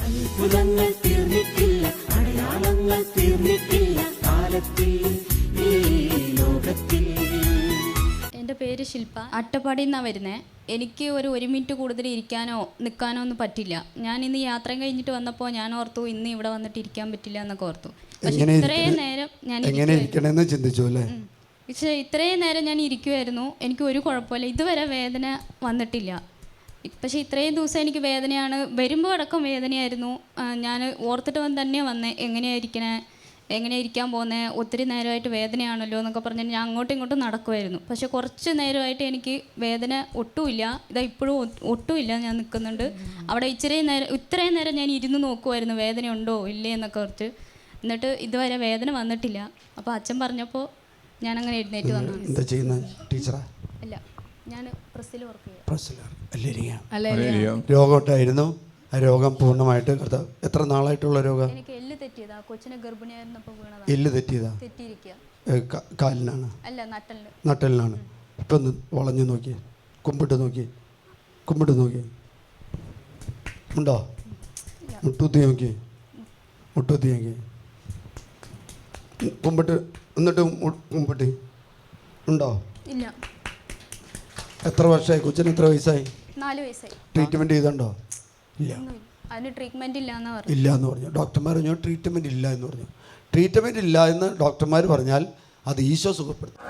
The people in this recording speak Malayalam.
അത്ഭുതങ്ങൾ തീർന്നിട്ടില്ല, അടയാളങ്ങൾ തീർന്നിട്ടില്ല കാലത്തിൽ ഈ ലോകത്തിൽ. എൻ്റെ പേര് ശില്പ, അട്ടപ്പാടിയിൽ നിന്നാണ് വരുന്നത്. എനിക്ക് ഒരു മിനിറ്റ് കൂടുതൽ ഇരിക്കാനോ നിൽക്കാനോ ഒന്നും പറ്റില്ല. ഞാൻ ഇന്ന് യാത്ര കഴിഞ്ഞിട്ട് വന്നപ്പോൾ ഞാൻ ഓർത്തു ഇന്ന് ഇവിടെ വന്നിട്ട് ഇരിക്കാൻ പറ്റില്ല എന്നൊക്കെ ഓർത്തു. പക്ഷേ ഇത്രയും നേരം ഞാൻ ചിന്തിച്ചു അല്ലേ? പക്ഷേ ഇത്രയും നേരം ഞാൻ ഇരിക്കുമായിരുന്നു, എനിക്ക് ഒരു കുഴപ്പമില്ല, ഇതുവരെ വേദന വന്നിട്ടില്ല. പക്ഷേ ഇത്രയും ദിവസം എനിക്ക് വേദനയാണ്, വരുമ്പോൾ അടക്കം വേദനയായിരുന്നു. ഞാൻ ഓർത്തിട്ട് തന്നെ വന്നേ എങ്ങനെയാണ് ഇരിക്കാൻ പോകുന്നത്, ഒത്തിരി നേരമായിട്ട് വേദനയാണല്ലോ എന്നൊക്കെ പറഞ്ഞ് ഞാൻ അങ്ങോട്ടും ഇങ്ങോട്ടും നടക്കുമായിരുന്നു. പക്ഷേ കുറച്ച് നേരമായിട്ട് എനിക്ക് വേദന ഒട്ടുമില്ല, ഇതാ ഇപ്പോഴും ഒട്ടുമില്ല. ഞാൻ നിൽക്കുന്നുണ്ട് അവിടെ. ഇത്രയും നേരം ഞാൻ ഇരുന്ന് നോക്കുമായിരുന്നു വേദന ഉണ്ടോ ഇല്ലേ എന്നൊക്കെ ഓർത്ത്. എന്നിട്ട് ഇതുവരെ വേദന വന്നിട്ടില്ല. അപ്പോൾ അച്ഛൻ പറഞ്ഞപ്പോൾ ഞാനങ്ങനെ എഴുന്നേറ്റ് വന്നു. എന്താ ചെയ്യുന്നത്? ടീച്ചറാ? അല്ല, ഞാൻ പ്രസ്സിൽ വർക്ക് ചെയ്യാം. രോഗമായിട്ടായിരുന്നു. ആ രോഗം പൂർണ്ണമായിട്ട് എത്ര നാളായിട്ടുള്ള രോഗം? എനിക്ക് എല്ല് തെറ്റിയതാ, കൊച്ചിനെ ഗർഭിണിയായിരുന്നപ്പോൾ വീണതാ. എല്ല് തെറ്റിയതാ? തെറ്റിയിരിക്കുക. കാലിനാണ്? അല്ല, നട്ടലിനാണ്. ഇപ്പം ഒന്ന് വളഞ്ഞു നോക്കിയേ, കുമ്പിട്ട് നോക്കിയേ ഉണ്ടോ? മുട്ടുകുത്തി നോക്കിയേ കുമ്പിട്ട്, എന്നിട്ട് കുമ്പിട്ട് ഉണ്ടോ? ഇല്ല. എത്ര വർഷമായി? കൊച്ചിന് എത്ര വയസ്സായി? 4 വയസ്സായി. ട്രീറ്റ്മെൻറ്റ് ചെയ്തുണ്ടോ? ഇല്ല. അതിന് ട്രീറ്റ്മെൻറ്റ് ഇല്ല എന്ന് പറഞ്ഞു. ഡോക്ടർമാർ പറഞ്ഞു ട്രീറ്റ്മെൻറ്റ് ഇല്ല എന്ന് പറഞ്ഞു. ട്രീറ്റ്മെൻറ്റ് ഇല്ല എന്ന് ഡോക്ടർമാർ പറഞ്ഞാൽ അത് ഈശോ സുഖപ്പെടുത്തും.